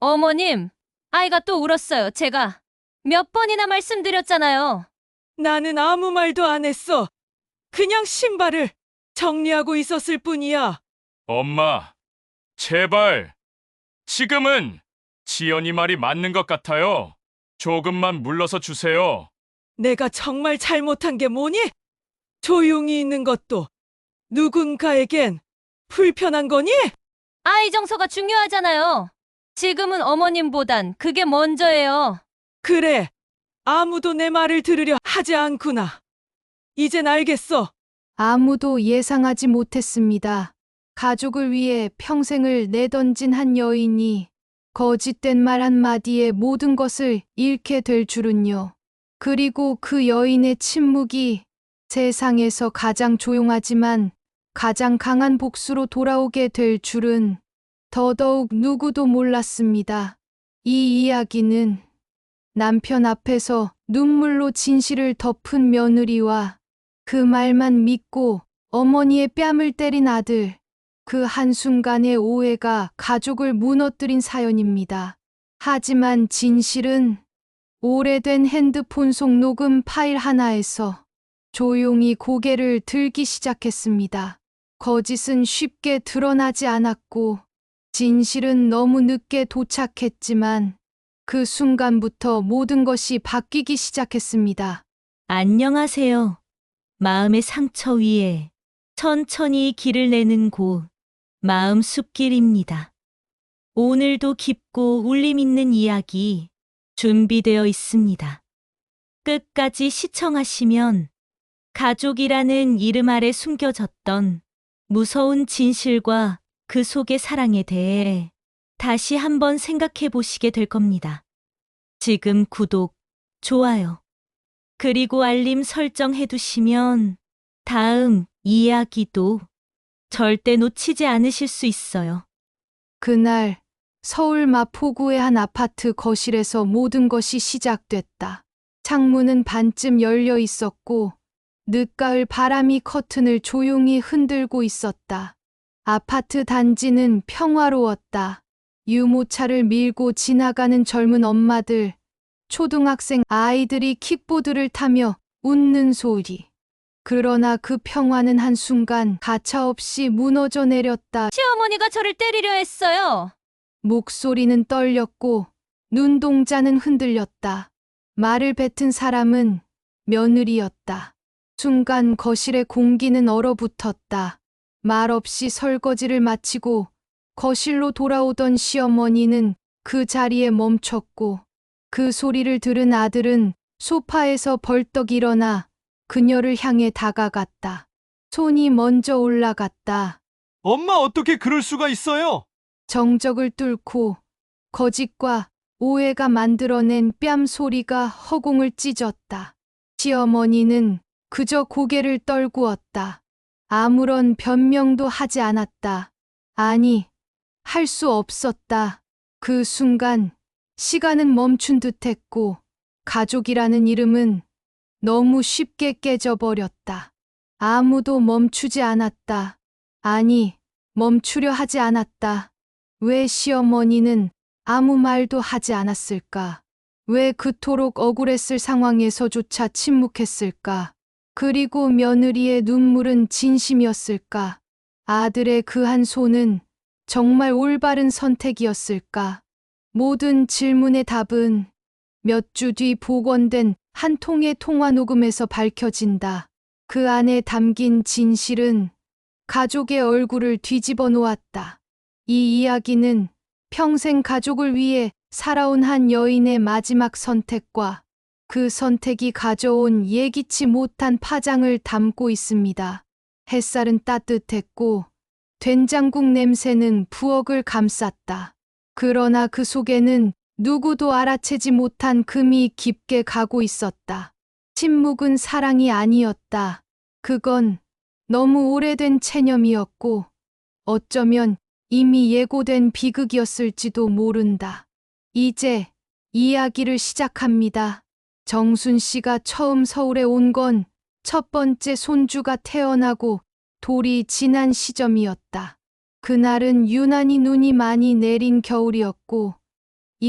어머님, 아이가 또 울었어요. 제가 몇 번이나 말씀드렸잖아요. 나는 아무 말도 안 했어. 그냥 신발을 정리하고 있었을 뿐이야. 엄마, 제발. 지금은 지연이 말이 맞는 것 같아요. 조금만 물러서 주세요. 내가 정말 잘못한 게 뭐니? 조용히 있는 것도 누군가에겐 불편한 거니? 아이 정서가 중요하잖아요. 지금은 어머님보단 그게 먼저예요. 그래. 아무도 내 말을 들으려 하지 않구나. 이젠 알겠어. 아무도 예상하지 못했습니다. 가족을 위해 평생을 내던진 한 여인이 거짓된 말 한마디에 모든 것을 잃게 될 줄은요. 그리고 그 여인의 침묵이 세상에서 가장 조용하지만 가장 강한 복수로 돌아오게 될 줄은 더더욱 누구도 몰랐습니다. 이 이야기는 남편 앞에서 눈물로 진실을 덮은 며느리와 그 말만 믿고 어머니의 뺨을 때린 아들, 그 한순간의 오해가 가족을 무너뜨린 사연입니다. 하지만 진실은 오래된 핸드폰 속 녹음 파일 하나에서 조용히 고개를 들기 시작했습니다. 거짓은 쉽게 드러나지 않았고, 진실은 너무 늦게 도착했지만, 그 순간부터 모든 것이 바뀌기 시작했습니다. 안녕하세요. 마음의 상처 위에 천천히 길을 내는 곳, 마음 숲길입니다. 오늘도 깊고 울림 있는 이야기 준비되어 있습니다. 끝까지 시청하시면 가족이라는 이름 아래 숨겨졌던 무서운 진실과 그 속의 사랑에 대해 다시 한번 생각해 보시게 될 겁니다. 지금 구독, 좋아요, 그리고 알림 설정해 두시면 다음 이야기도 절대 놓치지 않으실 수 있어요. 그날 서울 마포구의 한 아파트 거실에서 모든 것이 시작됐다. 창문은 반쯤 열려 있었고 늦가을 바람이 커튼을 조용히 흔들고 있었다. 아파트 단지는 평화로웠다. 유모차를 밀고 지나가는 젊은 엄마들, 초등학생 아이들이 킥보드를 타며 웃는 소리. 그러나 그 평화는 한순간 가차없이 무너져 내렸다. 시어머니가 저를 때리려 했어요. 목소리는 떨렸고 눈동자는 흔들렸다. 말을 뱉은 사람은 며느리였다. 순간 거실의 공기는 얼어붙었다. 말없이 설거지를 마치고 거실로 돌아오던 시어머니는 그 자리에 멈췄고 그 소리를 들은 아들은 소파에서 벌떡 일어나 그녀를 향해 다가갔다. 손이 먼저 올라갔다. 엄마 어떻게 그럴 수가 있어요? 정적을 뚫고 거짓과 오해가 만들어낸 뺨 소리가 허공을 찢었다. 시어머니는 그저 고개를 떨구었다. 아무런 변명도 하지 않았다. 아니, 할 수 없었다. 그 순간 시간은 멈춘 듯했고 가족이라는 이름은 너무 쉽게 깨져버렸다. 아무도 멈추지 않았다. 아니, 멈추려 하지 않았다. 왜 시어머니는 아무 말도 하지 않았을까? 왜 그토록 억울했을 상황에서조차 침묵했을까? 그리고 며느리의 눈물은 진심이었을까? 아들의 그 한 손은 정말 올바른 선택이었을까? 모든 질문의 답은 몇 주 뒤 복원된 한 통의 통화 녹음에서 밝혀진다. 그 안에 담긴 진실은 가족의 얼굴을 뒤집어 놓았다. 이 이야기는 평생 가족을 위해 살아온 한 여인의 마지막 선택과 그 선택이 가져온 예기치 못한 파장을 담고 있습니다. 햇살은 따뜻했고 된장국 냄새는 부엌을 감쌌다. 그러나 그 속에는 누구도 알아채지 못한 금이 깊게 가고 있었다. 침묵은 사랑이 아니었다. 그건 너무 오래된 체념이었고 어쩌면 이미 예고된 비극이었을지도 모른다. 이제 이야기를 시작합니다. 정순 씨가 처음 서울에 온 건 첫 번째 손주가 태어나고 돌이 지난 시점이었다. 그날은 유난히 눈이 많이 내린 겨울이었고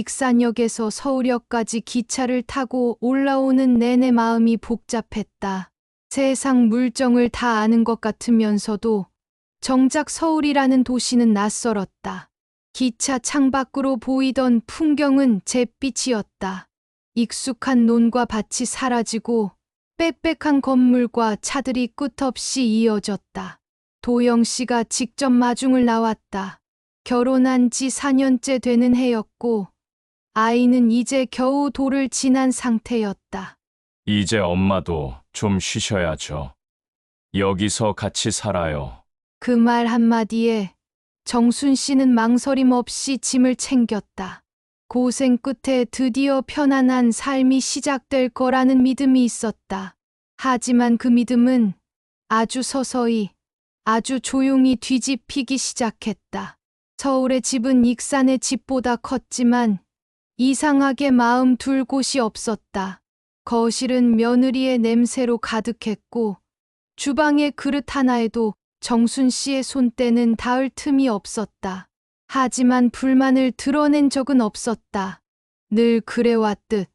익산역에서 서울역까지 기차를 타고 올라오는 내내 마음이 복잡했다. 세상 물정을 다 아는 것 같으면서도 정작 서울이라는 도시는 낯설었다. 기차 창밖으로 보이던 풍경은 잿빛이었다. 익숙한 논과 밭이 사라지고 빽빽한 건물과 차들이 끝없이 이어졌다. 도영 씨가 직접 마중을 나왔다. 결혼한 지 4년째 되는 해였고 아이는 이제 겨우 돌을 지난 상태였다. 이제 엄마도 좀 쉬셔야죠. 여기서 같이 살아요. 그 말 한마디에 정순 씨는 망설임 없이 짐을 챙겼다. 고생 끝에 드디어 편안한 삶이 시작될 거라는 믿음이 있었다. 하지만 그 믿음은 아주 서서히, 아주 조용히 뒤집히기 시작했다. 서울의 집은 익산의 집보다 컸지만 이상하게 마음 둘 곳이 없었다. 거실은 며느리의 냄새로 가득했고 주방의 그릇 하나에도 정순 씨의 손때는 닿을 틈이 없었다. 하지만 불만을 드러낸 적은 없었다. 늘 그래왔듯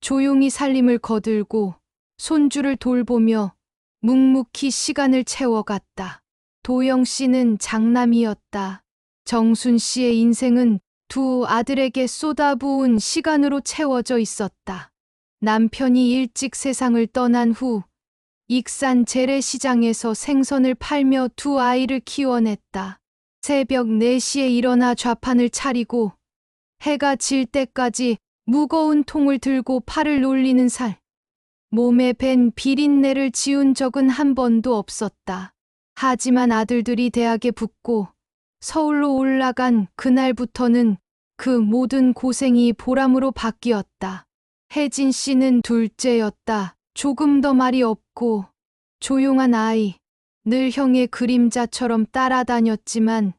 조용히 살림을 거들고 손주를 돌보며 묵묵히 시간을 채워갔다. 도영 씨는 장남이었다. 정순 씨의 인생은 두 아들에게 쏟아부은 시간으로 채워져 있었다. 남편이 일찍 세상을 떠난 후 익산 재래시장에서 생선을 팔며 두 아이를 키워냈다. 새벽 4시에 일어나 좌판을 차리고 해가 질 때까지 무거운 통을 들고 팔을 놀리는 살. 몸에 밴 비린내를 지운 적은 한 번도 없었다. 하지만 아들들이 대학에 붙고 서울로 올라간 그날부터는 그 모든 고생이 보람으로 바뀌었다. 혜진 씨는 둘째였다. 조금 더 말이 없고 조용한 아이. 늘 형의 그림자처럼 따라다녔지만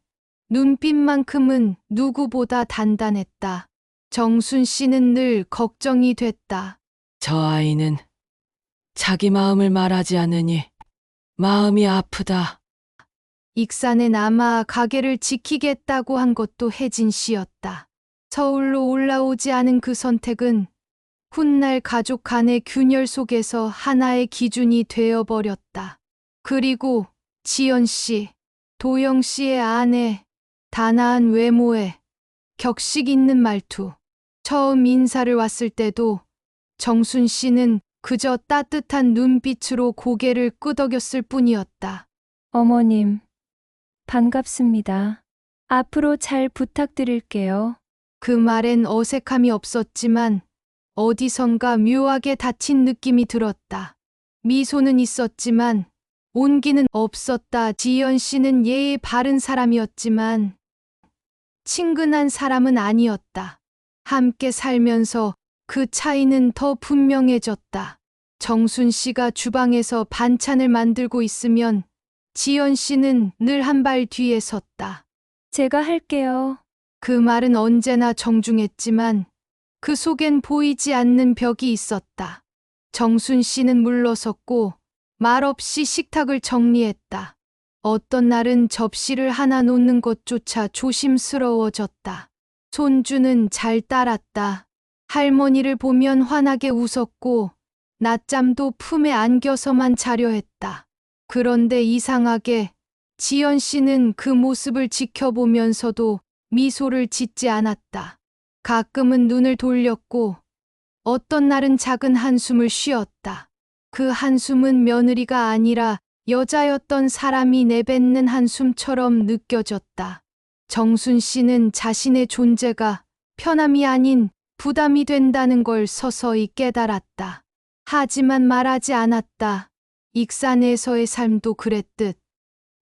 눈빛만큼은 누구보다 단단했다. 정순 씨는 늘 걱정이 됐다. 저 아이는 자기 마음을 말하지 않으니 마음이 아프다. 익산에 남아 가게를 지키겠다고 한 것도 혜진 씨였다. 서울로 올라오지 않은 그 선택은 훗날 가족 간의 균열 속에서 하나의 기준이 되어버렸다. 그리고 지연 씨, 도영 씨의 아내, 단아한 외모에 격식 있는 말투. 처음 인사를 왔을 때도 정순 씨는 그저 따뜻한 눈빛으로 고개를 끄덕였을 뿐이었다. 어머님, 반갑습니다. 앞으로 잘 부탁드릴게요. 그 말엔 어색함이 없었지만 어디선가 묘하게 다친 느낌이 들었다. 미소는 있었지만 온기는 없었다. 지연 씨는 예의 바른 사람이었지만 친근한 사람은 아니었다. 함께 살면서 그 차이는 더 분명해졌다. 정순 씨가 주방에서 반찬을 만들고 있으면 지연 씨는 늘 한 발 뒤에 섰다. 제가 할게요. 그 말은 언제나 정중했지만 그 속엔 보이지 않는 벽이 있었다. 정순 씨는 물러섰고 말없이 식탁을 정리했다. 어떤 날은 접시를 하나 놓는 것조차 조심스러워졌다. 손주는 잘 따랐다. 할머니를 보면 환하게 웃었고 낮잠도 품에 안겨서만 자려 했다. 그런데 이상하게 지연 씨는 그 모습을 지켜보면서도 미소를 짓지 않았다. 가끔은 눈을 돌렸고 어떤 날은 작은 한숨을 쉬었다. 그 한숨은 며느리가 아니라 여자였던 사람이 내뱉는 한숨처럼 느껴졌다. 정순 씨는 자신의 존재가 편함이 아닌 부담이 된다는 걸 서서히 깨달았다. 하지만 말하지 않았다. 익산에서의 삶도 그랬듯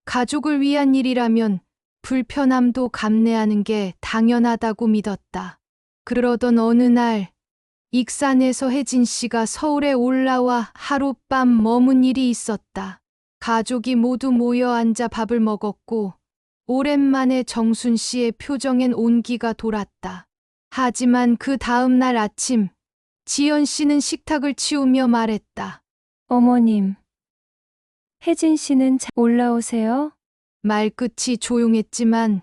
가족을 위한 일이라면 불편함도 감내하는 게 당연하다고 믿었다. 그러던 어느 날 익산에서 혜진 씨가 서울에 올라와 하룻밤 머문 일이 있었다. 가족이 모두 모여 앉아 밥을 먹었고 오랜만에 정순 씨의 표정엔 온기가 돌았다. 하지만 그 다음 날 아침 지연 씨는 식탁을 치우며 말했다. 어머님, 혜진 씨는 올라오세요? 말끝이 조용했지만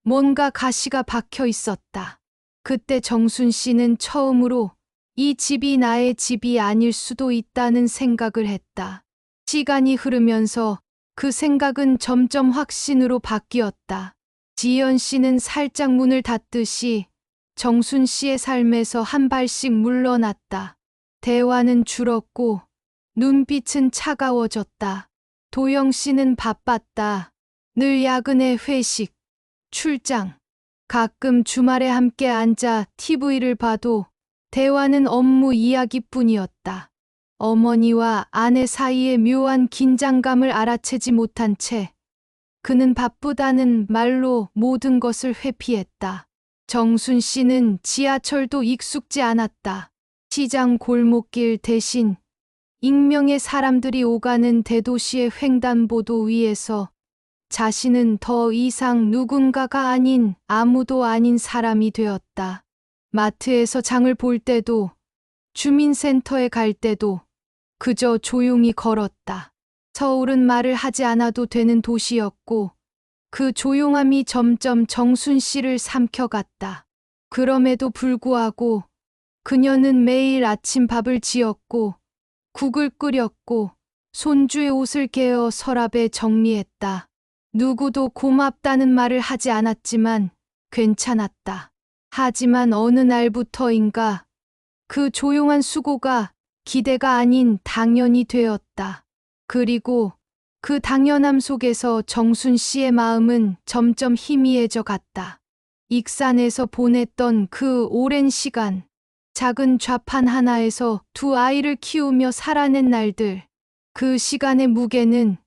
뭔가 가시가 박혀 있었다. 그때 정순 씨는 처음으로 이 집이 나의 집이 아닐 수도 있다는 생각을 했다. 시간이 흐르면서 그 생각은 점점 확신으로 바뀌었다. 지연 씨는 살짝 문을 닫듯이 정순 씨의 삶에서 한 발씩 물러났다. 대화는 줄었고 눈빛은 차가워졌다. 도영 씨는 바빴다. 늘 야근에 회식, 출장, 가끔 주말에 함께 앉아 TV를 봐도 대화는 업무 이야기뿐이었다. 어머니와 아내 사이의 묘한 긴장감을 알아채지 못한 채 그는 바쁘다는 말로 모든 것을 회피했다. 정순 씨는 지하철도 익숙지 않았다. 시장 골목길 대신 익명의 사람들이 오가는 대도시의 횡단보도 위에서 자신은 더 이상 누군가가 아닌 아무도 아닌 사람이 되었다. 마트에서 장을 볼 때도 주민센터에 갈 때도 그저 조용히 걸었다. 서울은 말을 하지 않아도 되는 도시였고 그 조용함이 점점 정순 씨를 삼켜갔다. 그럼에도 불구하고 그녀는 매일 아침 밥을 지었고 국을 끓였고 손주의 옷을 개어 서랍에 정리했다. 누구도 고맙다는 말을 하지 않았지만 괜찮았다. 하지만 어느 날부터인가 그 조용한 수고가 기대가 아닌 당연이 되었다. 그리고 그 당연함 속에서 정순 씨의 마음은 점점 희미해져 갔다. 익산에서 보냈던 그 오랜 시간, 작은 좌판 하나에서 두 아이를 키우며 살아낸 날들, 그 시간의 무게는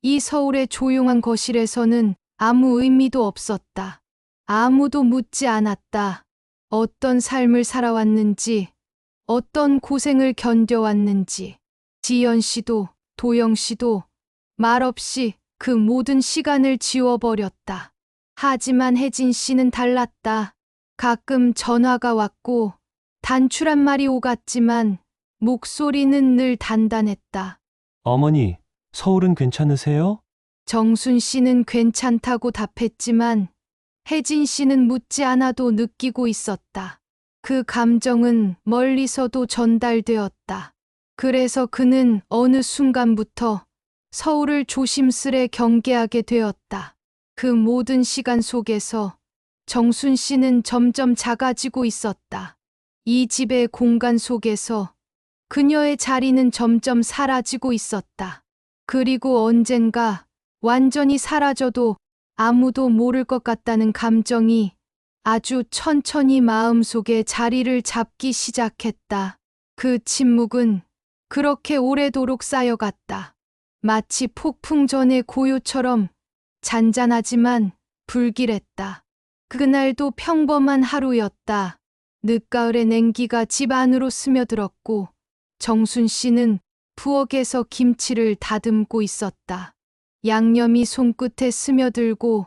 이 서울의 조용한 거실에서는 아무 의미도 없었다. 아무도 묻지 않았다. 어떤 삶을 살아왔는지, 어떤 고생을 견뎌왔는지. 지연 씨도 도영 씨도 말없이 그 모든 시간을 지워버렸다. 하지만 혜진 씨는 달랐다. 가끔 전화가 왔고 단출한 말이 오갔지만 목소리는 늘 단단했다. 어머니, 서울은 괜찮으세요? 정순 씨는 괜찮다고 답했지만 혜진 씨는 묻지 않아도 느끼고 있었다. 그 감정은 멀리서도 전달되었다. 그래서 그는 어느 순간부터 서울을 조심스레 경계하게 되었다. 그 모든 시간 속에서 정순 씨는 점점 작아지고 있었다. 이 집의 공간 속에서 그녀의 자리는 점점 사라지고 있었다. 그리고 언젠가 완전히 사라져도 아무도 모를 것 같다는 감정이 아주 천천히 마음속에 자리를 잡기 시작했다. 그 침묵은 그렇게 오래도록 쌓여갔다. 마치 폭풍 전의 고요처럼 잔잔하지만 불길했다. 그날도 평범한 하루였다. 늦가을의 냉기가 집 안으로 스며들었고 정순 씨는 부엌에서 김치를 다듬고 있었다. 양념이 손끝에 스며들고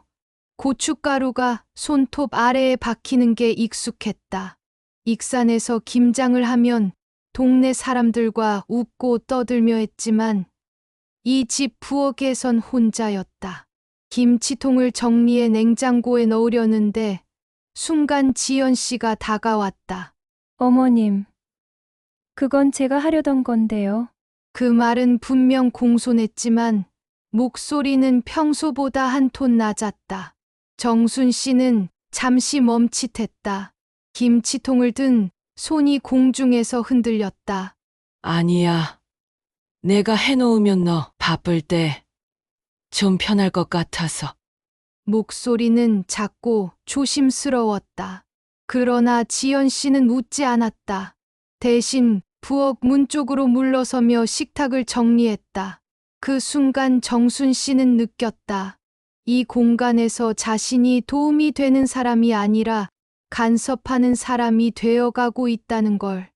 고춧가루가 손톱 아래에 박히는 게 익숙했다. 익산에서 김장을 하면 동네 사람들과 웃고 떠들며 했지만 이 집 부엌에선 혼자였다. 김치통을 정리해 냉장고에 넣으려는데 순간 지연 씨가 다가왔다. 어머님, 그건 제가 하려던 건데요. 그 말은 분명 공손했지만 목소리는 평소보다 한 톤 낮았다. 정순 씨는 잠시 멈칫했다. 김치통을 든 손이 공중에서 흔들렸다. 아니야. 내가 해놓으면 너 바쁠 때 좀 편할 것 같아서. 목소리는 작고 조심스러웠다. 그러나 지연 씨는 웃지 않았다. 대신 부엌 문 쪽으로 물러서며 식탁을 정리했다. 그 순간 정순 씨는 느꼈다. 이 공간에서 자신이 도움이 되는 사람이 아니라 간섭하는 사람이 되어가고 있다는 걸.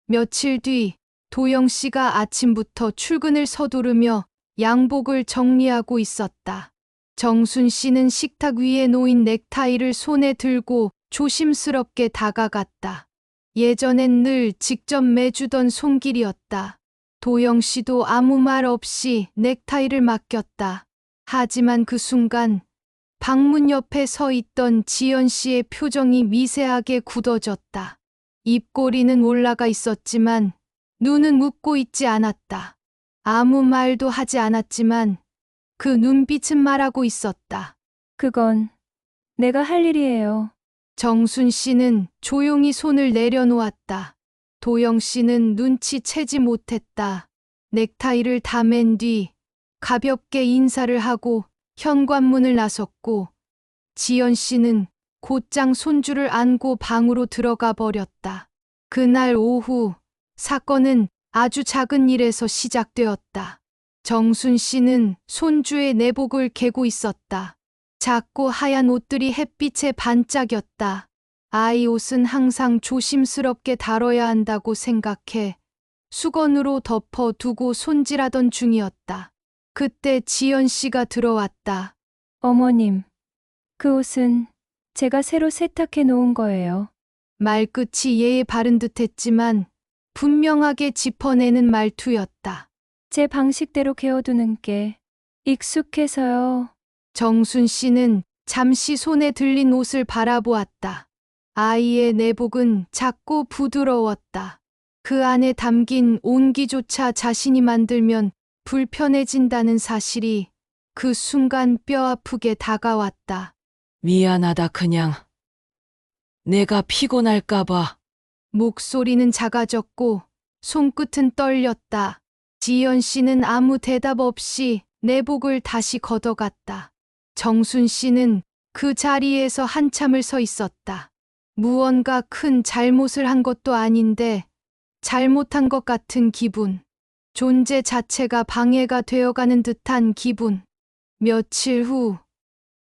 며칠 뒤 도영 씨가 아침부터 출근을 서두르며 양복을 정리하고 있었다. 정순 씨는 식탁 위에 놓인 넥타이를 손에 들고 조심스럽게 다가갔다. 예전엔 늘 직접 매주던 손길이었다. 도영 씨도 아무 말 없이 넥타이를 맡겼다. 하지만 그 순간 방문 옆에 서 있던 지연 씨의 표정이 미세하게 굳어졌다. 입꼬리는 올라가 있었지만 눈은 웃고 있지 않았다. 아무 말도 하지 않았지만 그 눈빛은 말하고 있었다. 그건 내가 할 일이에요. 정순 씨는 조용히 손을 내려놓았다. 도영 씨는 눈치채지 못했다. 넥타이를 다 맨 뒤 가볍게 인사를 하고 현관문을 나섰고 지연 씨는 곧장 손주를 안고 방으로 들어가 버렸다. 그날 오후 사건은 아주 작은 일에서 시작되었다. 정순 씨는 손주의 내복을 개고 있었다. 작고 하얀 옷들이 햇빛에 반짝였다. 아이 옷은 항상 조심스럽게 다뤄야 한다고 생각해 수건으로 덮어 두고 손질하던 중이었다. 그때 지연 씨가 들어왔다. 어머님, 그 옷은 제가 새로 세탁해 놓은 거예요. 말끝이 예의 바른 듯했지만 분명하게 짚어내는 말투였다. 제 방식대로 개어두는 게 익숙해서요. 정순 씨는 잠시 손에 들린 옷을 바라보았다. 아이의 내복은 작고 부드러웠다. 그 안에 담긴 온기조차 자신이 만들면 불편해진다는 사실이 그 순간 뼈아프게 다가왔다. 미안하다, 그냥. 내가 피곤할까봐. 목소리는 작아졌고 손끝은 떨렸다. 지연 씨는 아무 대답 없이 내복을 다시 걷어갔다. 정순 씨는 그 자리에서 한참을 서 있었다. 무언가 큰 잘못을 한 것도 아닌데 잘못한 것 같은 기분. 존재 자체가 방해가 되어가는 듯한 기분. 며칠 후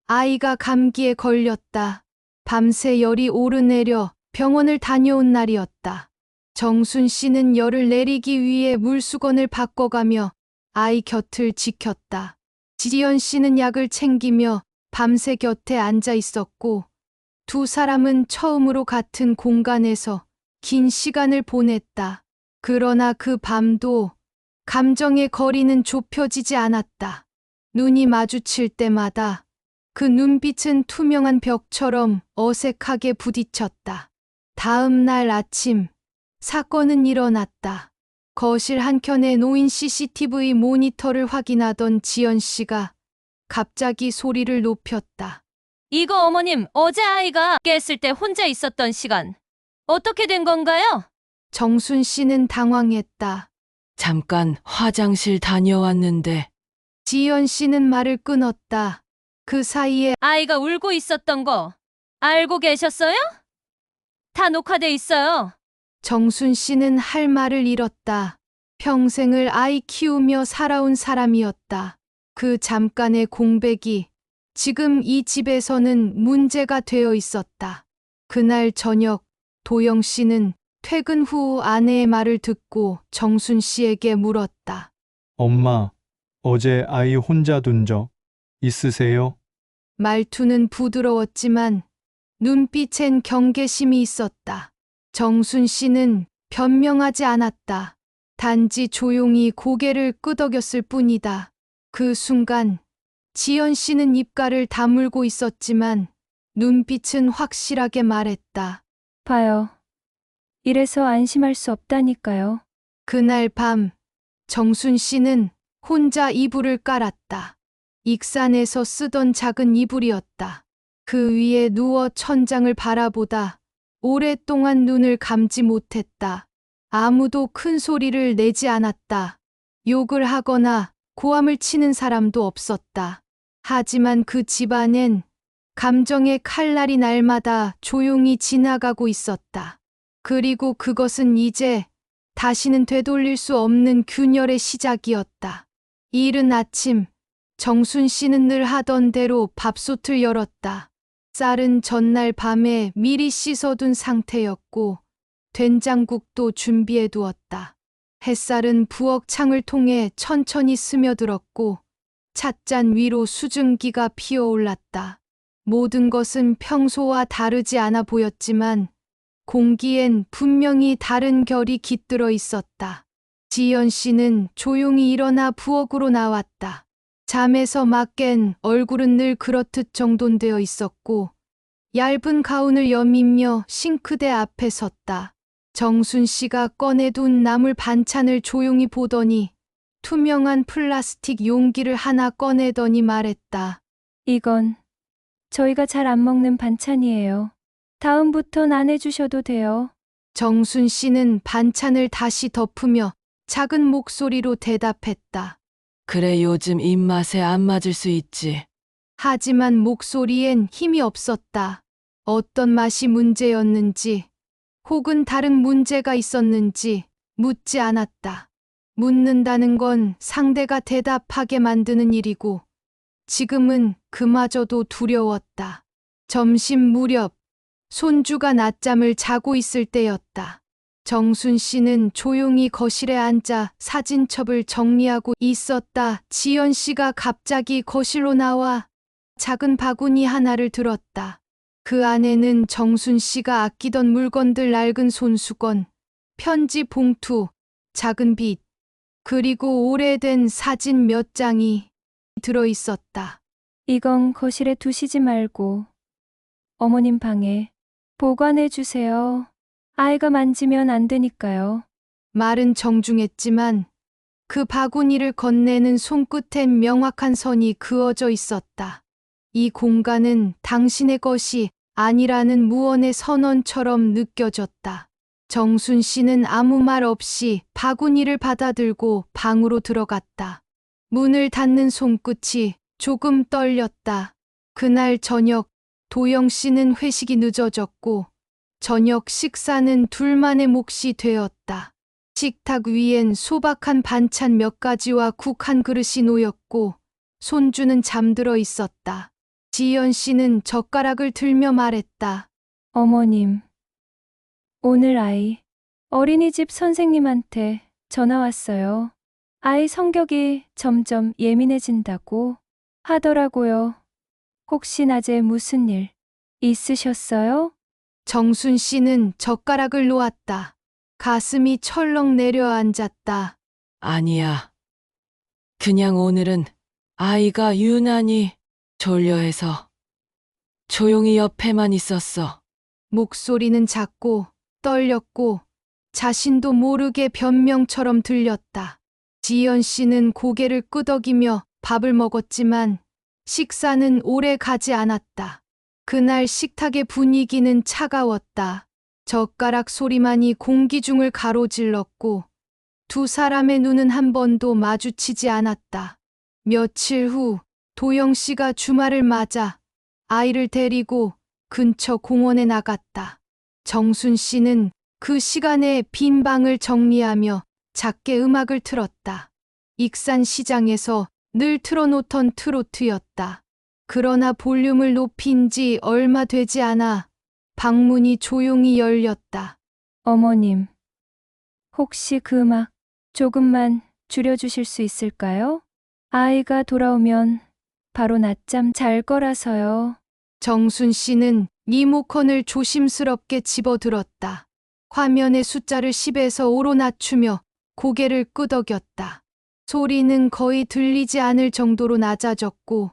아이가 감기에 걸렸다. 밤새 열이 오르내려 병원을 다녀온 날이었다. 정순 씨는 열을 내리기 위해 물수건을 바꿔가며 아이 곁을 지켰다. 지연 씨는 약을 챙기며 밤새 곁에 앉아 있었고 두 사람은 처음으로 같은 공간에서 긴 시간을 보냈다. 그러나 그 밤도 감정의 거리는 좁혀지지 않았다. 눈이 마주칠 때마다 그 눈빛은 투명한 벽처럼 어색하게 부딪혔다. 다음 날 아침, 사건은 일어났다. 거실 한켠에 놓인 CCTV 모니터를 확인하던 지연 씨가 갑자기 소리를 높였다. 이거 어머님, 어제 아이가 깼을 때 혼자 있었던 시간. 어떻게 된 건가요? 정순 씨는 당황했다. 잠깐 화장실 다녀왔는데. 지연 씨는 말을 끊었다. 그 사이에 아이가 울고 있었던 거 알고 계셨어요? 다 녹화돼 있어요. 정순 씨는 할 말을 잃었다. 평생을 아이 키우며 살아온 사람이었다. 그 잠깐의 공백이 지금 이 집에서는 문제가 되어 있었다. 그날 저녁 도영 씨는 퇴근 후 아내의 말을 듣고 정순 씨에게 물었다. 엄마, 어제 아이 혼자 둔 적 있으세요? 말투는 부드러웠지만 눈빛엔 경계심이 있었다. 정순 씨는 변명하지 않았다. 단지 조용히 고개를 끄덕였을 뿐이다. 그 순간 지연 씨는 입가를 다물고 있었지만 눈빛은 확실하게 말했다. 봐요. 이래서 안심할 수 없다니까요. 그날 밤 정순 씨는 혼자 이불을 깔았다. 익산에서 쓰던 작은 이불이었다. 그 위에 누워 천장을 바라보다 오랫동안 눈을 감지 못했다. 아무도 큰 소리를 내지 않았다. 욕을 하거나 고함을 치는 사람도 없었다. 하지만 그 집안엔 감정의 칼날이 날마다 조용히 지나가고 있었다. 그리고 그것은 이제 다시는 되돌릴 수 없는 균열의 시작이었다. 이른 아침, 정순 씨는 늘 하던 대로 밥솥을 열었다. 쌀은 전날 밤에 미리 씻어둔 상태였고 된장국도 준비해 두었다. 햇살은 부엌 창을 통해 천천히 스며들었고 찻잔 위로 수증기가 피어올랐다. 모든 것은 평소와 다르지 않아 보였지만 공기엔 분명히 다른 결이 깃들어 있었다. 지연 씨는 조용히 일어나 부엌으로 나왔다. 잠에서 막 깬 얼굴은 늘 그렇듯 정돈되어 있었고 얇은 가운을 여미며 싱크대 앞에 섰다. 정순 씨가 꺼내둔 나물 반찬을 조용히 보더니 투명한 플라스틱 용기를 하나 꺼내더니 말했다. 이건 저희가 잘 안 먹는 반찬이에요. 다음부턴 안 해주셔도 돼요. 정순 씨는 반찬을 다시 덮으며 작은 목소리로 대답했다. 그래, 요즘 입맛에 안 맞을 수 있지. 하지만 목소리엔 힘이 없었다. 어떤 맛이 문제였는지 혹은 다른 문제가 있었는지 묻지 않았다. 묻는다는 건 상대가 대답하게 만드는 일이고 지금은 그마저도 두려웠다. 점심 무렵 손주가 낮잠을 자고 있을 때였다. 정순 씨는 조용히 거실에 앉아 사진첩을 정리하고 있었다. 지연 씨가 갑자기 거실로 나와 작은 바구니 하나를 들었다. 그 안에는 정순 씨가 아끼던 물건들, 낡은 손수건, 편지 봉투, 작은 빗, 그리고 오래된 사진 몇 장이 들어 있었다. 이건 거실에 두시지 말고 어머님 방에 보관해 주세요. 아이가 만지면 안 되니까요. 말은 정중했지만 그 바구니를 건네는 손끝엔 명확한 선이 그어져 있었다. 이 공간은 당신의 것이 아니라는 무언의 선언처럼 느껴졌다. 정순 씨는 아무 말 없이 바구니를 받아들고 방으로 들어갔다. 문을 닫는 손끝이 조금 떨렸다. 그날 저녁 도영 씨는 회식이 늦어졌고 저녁 식사는 둘만의 몫이 되었다. 식탁 위엔 소박한 반찬 몇 가지와 국 한 그릇이 놓였고 손주는 잠들어 있었다. 지연 씨는 젓가락을 들며 말했다. 어머님, 오늘 아이 어린이집 선생님한테 전화 왔어요. 아이 성격이 점점 예민해진다고 하더라고요. 혹시 낮에 무슨 일 있으셨어요? 정순 씨는 젓가락을 놓았다. 가슴이 철렁 내려앉았다. 아니야. 그냥 오늘은 아이가 유난히 졸려해서 조용히 옆에만 있었어. 목소리는 작고 떨렸고 자신도 모르게 변명처럼 들렸다. 지연 씨는 고개를 끄덕이며 밥을 먹었지만 식사는 오래 가지 않았다. 그날 식탁의 분위기는 차가웠다. 젓가락 소리만이 공기 중을 가로질렀고 두 사람의 눈은 한 번도 마주치지 않았다. 며칠 후 도영 씨가 주말을 맞아 아이를 데리고 근처 공원에 나갔다. 정순 씨는 그 시간에 빈 방을 정리하며 작게 음악을 틀었다. 익산 시장에서 늘 틀어놓던 트로트였다. 그러나 볼륨을 높인 지 얼마 되지 않아 방문이 조용히 열렸다. 어머님, 혹시 그 음악 조금만 줄여주실 수 있을까요? 아이가 돌아오면 바로 낮잠 잘 거라서요. 정순 씨는 리모컨을 조심스럽게 집어들었다. 화면의 숫자를 10에서 5로 낮추며 고개를 끄덕였다. 소리는 거의 들리지 않을 정도로 낮아졌고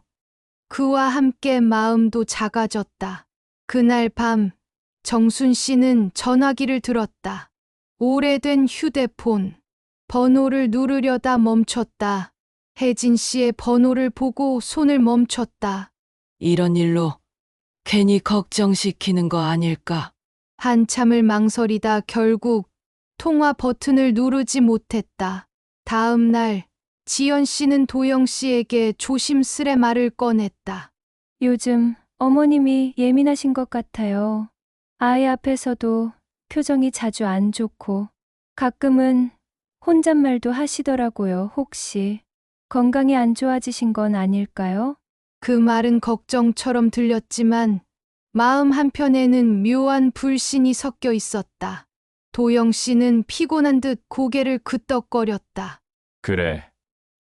그와 함께 마음도 작아졌다. 그날 밤 정순 씨는 전화기를 들었다. 오래된 휴대폰. 번호를 누르려다 멈췄다. 혜진 씨의 번호를 보고 손을 멈췄다. 이런 일로 괜히 걱정시키는 거 아닐까? 한참을 망설이다 결국 통화 버튼을 누르지 못했다. 다음 날 지연 씨는 도영 씨에게 조심스레 말을 꺼냈다. 요즘 어머님이 예민하신 것 같아요. 아이 앞에서도 표정이 자주 안 좋고 가끔은 혼잣말도 하시더라고요. 혹시 건강이 안 좋아지신 건 아닐까요? 그 말은 걱정처럼 들렸지만 마음 한편에는 묘한 불신이 섞여 있었다. 도영 씨는 피곤한 듯 고개를 끄덕거렸다. 그래.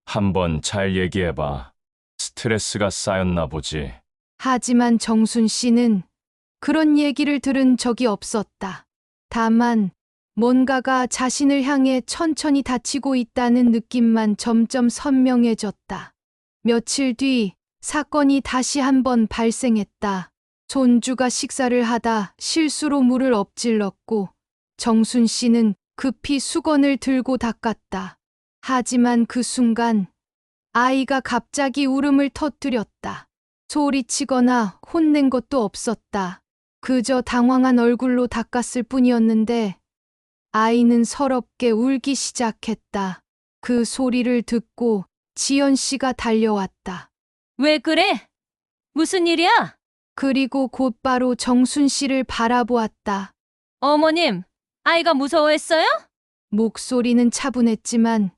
한번 잘 얘기해봐. 스트레스가 쌓였나 보지. 하지만 정순 씨는 그런 얘기를 들은 적이 없었다. 다만 뭔가가 자신을 향해 천천히 닫히고 있다는 느낌만 점점 선명해졌다. 며칠 뒤 사건이 다시 한번 발생했다. 손주가 식사를 하다 실수로 물을 엎질렀고 정순 씨는 급히 수건을 들고 닦았다. 하지만 그 순간 아이가 갑자기 울음을 터뜨렸다. 소리치거나 혼낸 것도 없었다. 그저 당황한 얼굴로 닦았을 뿐이었는데 아이는 서럽게 울기 시작했다. 그 소리를 듣고 지연 씨가 달려왔다. 왜 그래? 무슨 일이야? 그리고 곧바로 정순 씨를 바라보았다. 어머님, 아이가 무서워했어요? 목소리는 차분했지만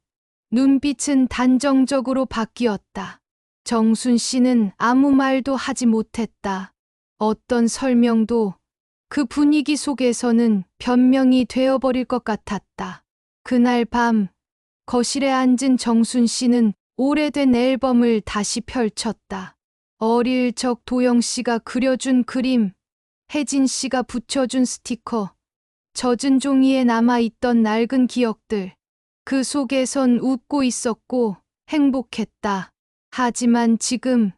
눈빛은 단정적으로 바뀌었다. 정순 씨는 아무 말도 하지 못했다. 어떤 설명도 그 분위기 속에서는 변명이 되어버릴 것 같았다. 그날 밤 거실에 앉은 정순 씨는 오래된 앨범을 다시 펼쳤다. 어릴 적 도영 씨가 그려준 그림, 혜진 씨가 붙여준 스티커, 젖은 종이에 남아있던 낡은 기억들. 그 속에선 웃고 있었고 행복했다. 하지만 지금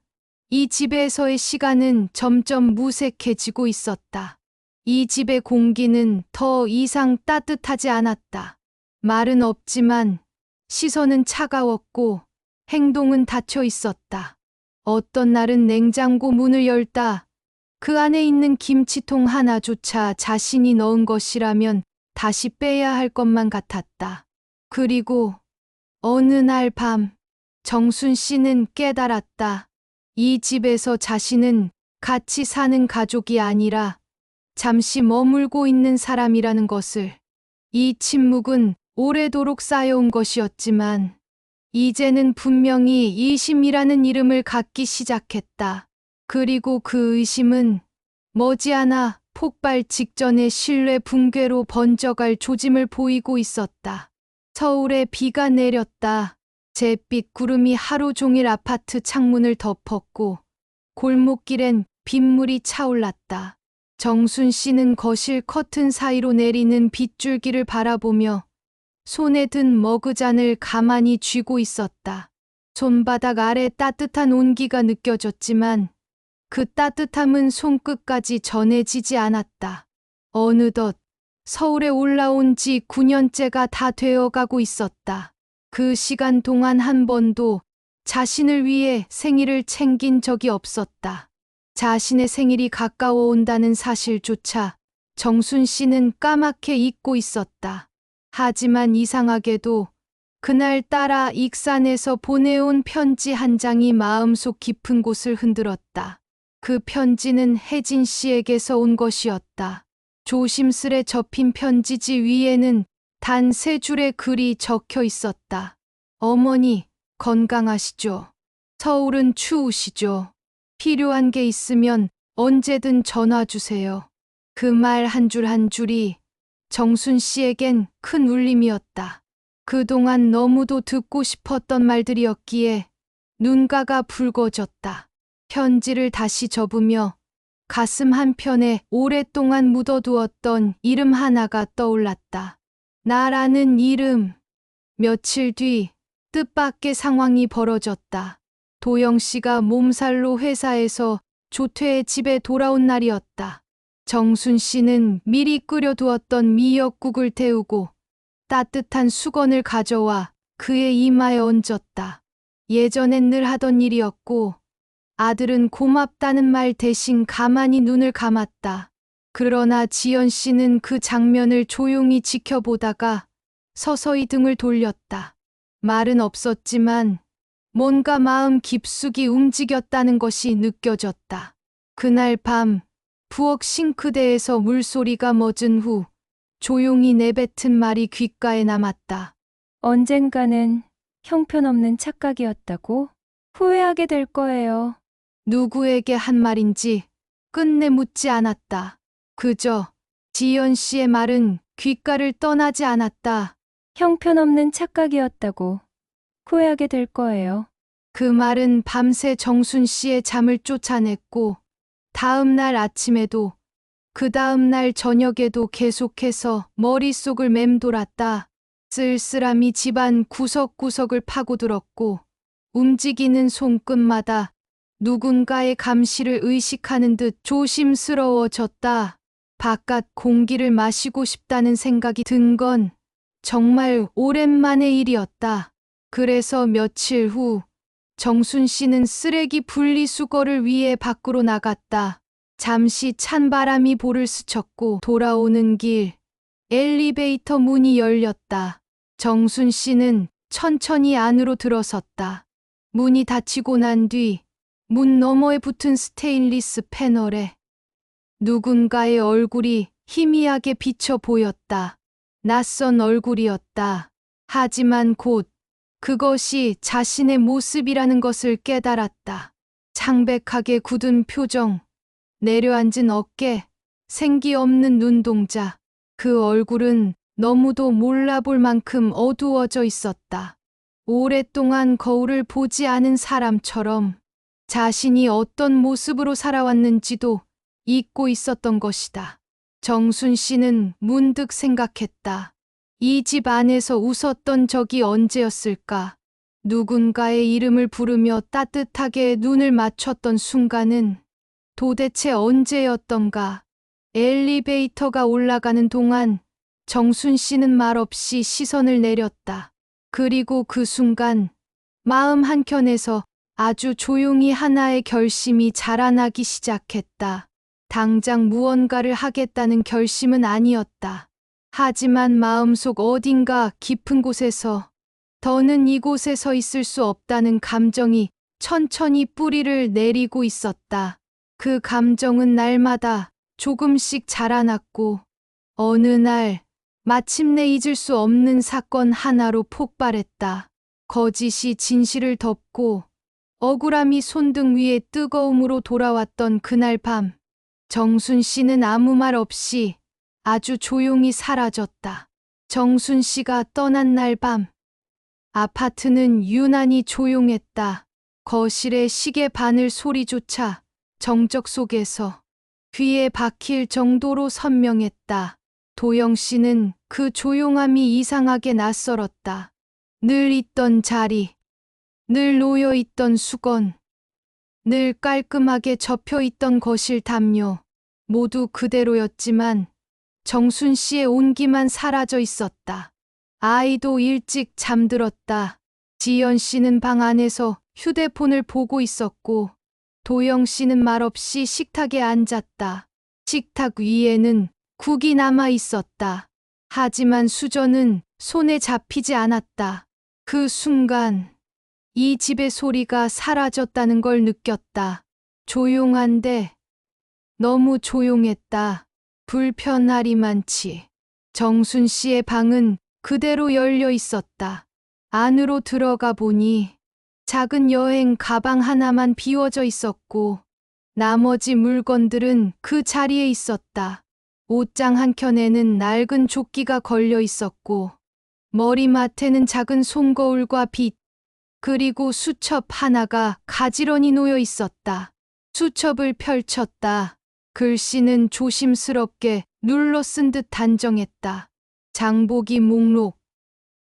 이 집에서의 시간은 점점 무색해지고 있었다. 이 집의 공기는 더 이상 따뜻하지 않았다. 말은 없지만 시선은 차가웠고 행동은 닫혀 있었다. 어떤 날은 냉장고 문을 열다 그 안에 있는 김치통 하나조차 자신이 넣은 것이라면 다시 빼야 할 것만 같았다. 그리고 어느 날 밤 정순 씨는 깨달았다. 이 집에서 자신은 같이 사는 가족이 아니라 잠시 머물고 있는 사람이라는 것을. 이 침묵은 오래도록 쌓여온 것이었지만 이제는 분명히 이심이라는 이름을 갖기 시작했다. 그리고 그 의심은 머지않아 폭발 직전의 신뢰 붕괴로 번져갈 조짐을 보이고 있었다. 서울에 비가 내렸다. 잿빛 구름이 하루 종일 아파트 창문을 덮었고 골목길엔 빗물이 차올랐다. 정순 씨는 거실 커튼 사이로 내리는 빗줄기를 바라보며 손에 든 머그잔을 가만히 쥐고 있었다. 손바닥 아래 따뜻한 온기가 느껴졌지만 그 따뜻함은 손끝까지 전해지지 않았다. 어느덧 서울에 올라온 지 9년째가 다 되어가고 있었다. 그 시간 동안 한 번도 자신을 위해 생일을 챙긴 적이 없었다. 자신의 생일이 가까워 온다는 사실조차 정순 씨는 까맣게 잊고 있었다. 하지만 이상하게도 그날따라 익산에서 보내온 편지 한 장이 마음속 깊은 곳을 흔들었다. 그 편지는 혜진 씨에게서 온 것이었다. 조심스레 접힌 편지지 위에는 단 3줄의 글이 적혀 있었다. 어머니, 건강하시죠? 서울은 추우시죠? 필요한 게 있으면 언제든 전화 주세요. 그 말 한 줄 한 줄이 정순 씨에겐 큰 울림이었다. 그동안 너무도 듣고 싶었던 말들이었기에 눈가가 붉어졌다. 편지를 다시 접으며 가슴 한편에 오랫동안 묻어두었던 이름 하나가 떠올랐다. 나라는 이름. 며칠 뒤 뜻밖의 상황이 벌어졌다. 도영 씨가 몸살로 회사에서 조퇴해 집에 돌아온 날이었다. 정순 씨는 미리 끓여두었던 미역국을 데우고 따뜻한 수건을 가져와 그의 이마에 얹었다. 예전엔 늘 하던 일이었고 아들은 고맙다는 말 대신 가만히 눈을 감았다. 그러나 지연 씨는 그 장면을 조용히 지켜보다가 서서히 등을 돌렸다. 말은 없었지만 뭔가 마음 깊숙이 움직였다는 것이 느껴졌다. 그날 밤 부엌 싱크대에서 물소리가 멎은 후 조용히 내뱉은 말이 귓가에 남았다. 언젠가는 형편없는 착각이었다고? 후회하게 될 거예요. 누구에게 한 말인지 끝내 묻지 않았다. 그저 지연 씨의 말은 귓가를 떠나지 않았다. 형편없는 착각이었다고. 후회하게 될 거예요. 그 말은 밤새 정순 씨의 잠을 쫓아냈고 다음 날 아침에도 그 다음 날 저녁에도 계속해서 머릿속을 맴돌았다. 쓸쓸함이 집안 구석구석을 파고들었고 움직이는 손끝마다 누군가의 감시를 의식하는 듯 조심스러워졌다. 바깥 공기를 마시고 싶다는 생각이 든 건 정말 오랜만의 일이었다. 그래서 며칠 후 정순 씨는 쓰레기 분리수거를 위해 밖으로 나갔다. 잠시 찬바람이 볼을 스쳤고 돌아오는 길 엘리베이터 문이 열렸다. 정순 씨는 천천히 안으로 들어섰다. 문이 닫히고 난 뒤 문 너머에 붙은 스테인리스 패널에 누군가의 얼굴이 희미하게 비쳐 보였다. 낯선 얼굴이었다. 하지만 곧 그것이 자신의 모습이라는 것을 깨달았다. 창백하게 굳은 표정, 내려앉은 어깨, 생기 없는 눈동자. 그 얼굴은 너무도 몰라볼 만큼 어두워져 있었다. 오랫동안 거울을 보지 않은 사람처럼 자신이 어떤 모습으로 살아왔는지도 잊고 있었던 것이다. 정순 씨는 문득 생각했다. 이 집 안에서 웃었던 적이 언제였을까? 누군가의 이름을 부르며 따뜻하게 눈을 맞췄던 순간은 도대체 언제였던가? 엘리베이터가 올라가는 동안 정순 씨는 말없이 시선을 내렸다. 그리고 그 순간 마음 한켠에서 아주 조용히 하나의 결심이 자라나기 시작했다. 당장 무언가를 하겠다는 결심은 아니었다. 하지만 마음속 어딘가 깊은 곳에서 더는 이곳에 서 있을 수 없다는 감정이 천천히 뿌리를 내리고 있었다. 그 감정은 날마다 조금씩 자라났고 어느 날 마침내 잊을 수 없는 사건 하나로 폭발했다. 거짓이 진실을 덮고 억울함이 손등 위에 뜨거움으로 돌아왔던 그날 밤, 정순 씨는 아무 말 없이 아주 조용히 사라졌다. 정순 씨가 떠난 날 밤, 아파트는 유난히 조용했다. 거실의 시계 바늘 소리조차 정적 속에서 귀에 박힐 정도로 선명했다. 도영 씨는 그 조용함이 이상하게 낯설었다. 늘 있던 자리, 늘 놓여있던 수건, 늘 깔끔하게 접혀있던 거실 담요, 모두 그대로였지만 정순 씨의 온기만 사라져 있었다. 아이도 일찍 잠들었다. 지연 씨는 방 안에서 휴대폰을 보고 있었고 도영 씨는 말없이 식탁에 앉았다. 식탁 위에는 국이 남아 있었다. 하지만 수저는 손에 잡히지 않았다. 그 순간 이 집의 소리가 사라졌다는 걸 느꼈다. 조용한데 너무 조용했다. 불편하리만치. 정순 씨의 방은 그대로 열려 있었다. 안으로 들어가 보니 작은 여행 가방 하나만 비워져 있었고 나머지 물건들은 그 자리에 있었다. 옷장 한켠에는 낡은 조끼가 걸려 있었고 머리맡에는 작은 솜거울과 빗, 그리고 수첩 하나가 가지런히 놓여 있었다. 수첩을 펼쳤다. 글씨는 조심스럽게 눌러 쓴 듯 단정했다. 장보기 목록,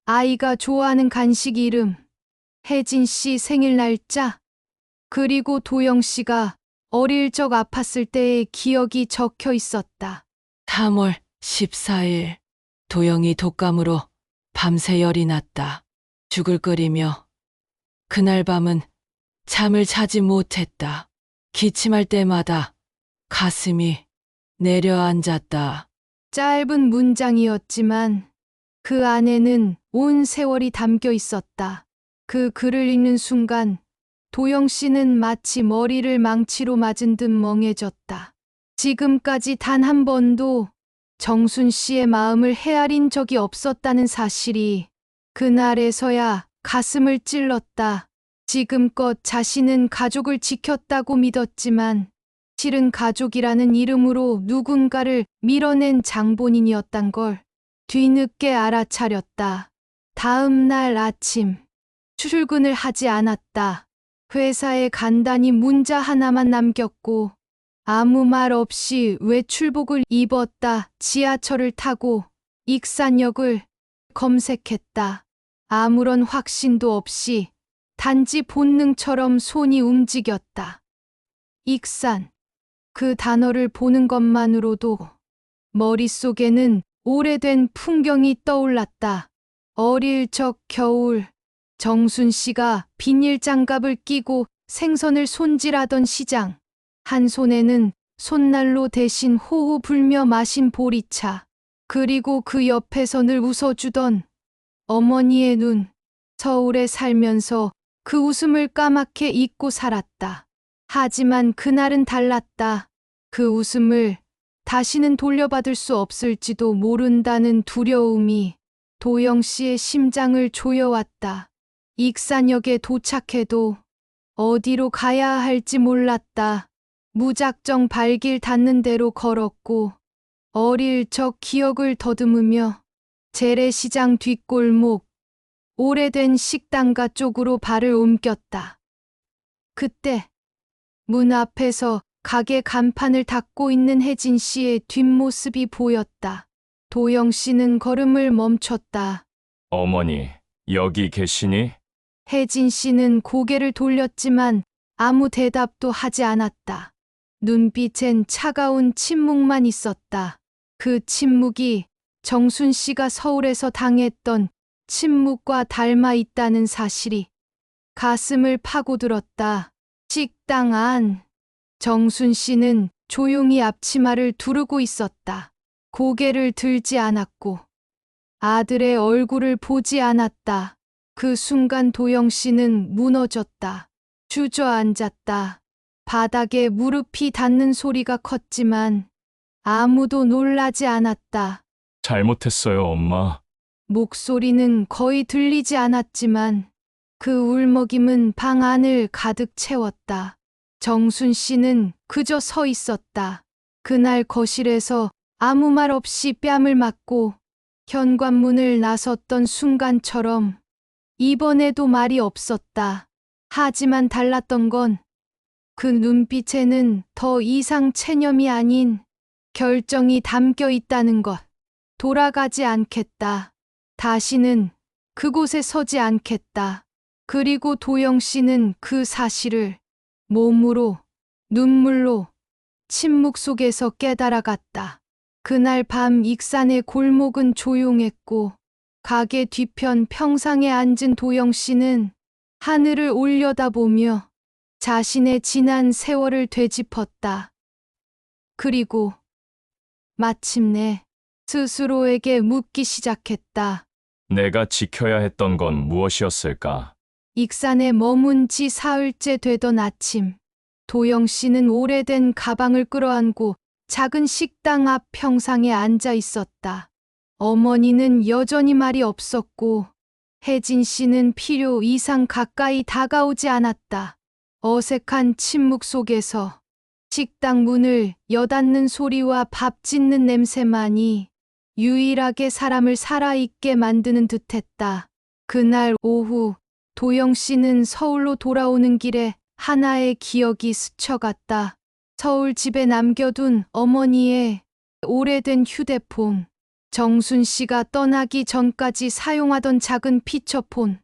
아이가 좋아하는 간식 이름, 혜진 씨 생일 날짜, 그리고 도영 씨가 어릴 적 아팠을 때의 기억이 적혀 있었다. 3월 14일 도영이 독감으로 밤새 열이 났다. 죽을 끓이며 그날 밤은 잠을 자지 못했다. 기침할 때마다 가슴이 내려앉았다. 짧은 문장이었지만 그 안에는 온 세월이 담겨 있었다. 그 글을 읽는 순간 도영 씨는 마치 머리를 망치로 맞은 듯 멍해졌다. 지금까지 단 한 번도 정순 씨의 마음을 헤아린 적이 없었다는 사실이 그날에서야 가슴을 찔렀다. 지금껏 자신은 가족을 지켰다고 믿었지만 실은 가족이라는 이름으로 누군가를 밀어낸 장본인이었단 걸 뒤늦게 알아차렸다. 다음 날 아침 출근을 하지 않았다. 회사에 간단히 문자 하나만 남겼고 아무 말 없이 외출복을 입었다. 지하철을 타고 익산역을 검색했다. 아무런 확신도 없이 단지 본능처럼 손이 움직였다. 익산. 그 단어를 보는 것만으로도 머릿속에는 오래된 풍경이 떠올랐다. 어릴 적 겨울, 정순 씨가 비닐 장갑을 끼고 생선을 손질하던 시장. 한 손에는 손난로 대신 호호 불며 마신 보리차. 그리고 그 옆에서 늘 웃어주던 어머니의 눈. 서울에 살면서 그 웃음을 까맣게 잊고 살았다. 하지만 그날은 달랐다. 그 웃음을 다시는 돌려받을 수 없을지도 모른다는 두려움이 도영 씨의 심장을 조여왔다. 익산역에 도착해도 어디로 가야 할지 몰랐다. 무작정 발길 닿는 대로 걸었고 어릴 적 기억을 더듬으며 재래시장 뒷골목, 오래된 식당가 쪽으로 발을 옮겼다. 그때 문 앞에서 가게 간판을 닫고 있는 혜진 씨의 뒷모습이 보였다. 도영 씨는 걸음을 멈췄다. 어머니, 여기 계시니? 혜진 씨는 고개를 돌렸지만 아무 대답도 하지 않았다. 눈빛엔 차가운 침묵만 있었다. 그 침묵이 정순 씨가 서울에서 당했던 침묵과 닮아 있다는 사실이 가슴을 파고들었다. 식당 안. 정순 씨는 조용히 앞치마를 두르고 있었다. 고개를 들지 않았고 아들의 얼굴을 보지 않았다. 그 순간 도영 씨는 무너졌다. 주저앉았다. 바닥에 무릎이 닿는 소리가 컸지만 아무도 놀라지 않았다. 잘못했어요, 엄마. 목소리는 거의 들리지 않았지만 그 울먹임은 방 안을 가득 채웠다. 정순 씨는 그저 서 있었다. 그날 거실에서 아무 말 없이 뺨을 맞고 현관문을 나섰던 순간처럼 이번에도 말이 없었다. 하지만 달랐던 건 그 눈빛에는 더 이상 체념이 아닌 결정이 담겨 있다는 것. 돌아가지 않겠다. 다시는 그곳에 서지 않겠다. 그리고 도영 씨는 그 사실을 몸으로, 눈물로, 침묵 속에서 깨달아갔다. 그날 밤 익산의 골목은 조용했고 가게 뒤편 평상에 앉은 도영 씨는 하늘을 올려다보며 자신의 지난 세월을 되짚었다. 그리고 마침내 스스로에게 묻기 시작했다. 내가 지켜야 했던 건 무엇이었을까? 익산에 머문 지 사흘째 되던 아침, 도영 씨는 오래된 가방을 끌어안고 작은 식당 앞 평상에 앉아 있었다. 어머니는 여전히 말이 없었고 혜진 씨는 필요 이상 가까이 다가오지 않았다. 어색한 침묵 속에서 식당 문을 여닫는 소리와 밥 짓는 냄새만이 유일하게 사람을 살아있게 만드는 듯했다. 그날 오후 도영 씨는 서울로 돌아오는 길에 하나의 기억이 스쳐갔다. 서울 집에 남겨둔 어머니의 오래된 휴대폰. 정순 씨가 떠나기 전까지 사용하던 작은 피처폰.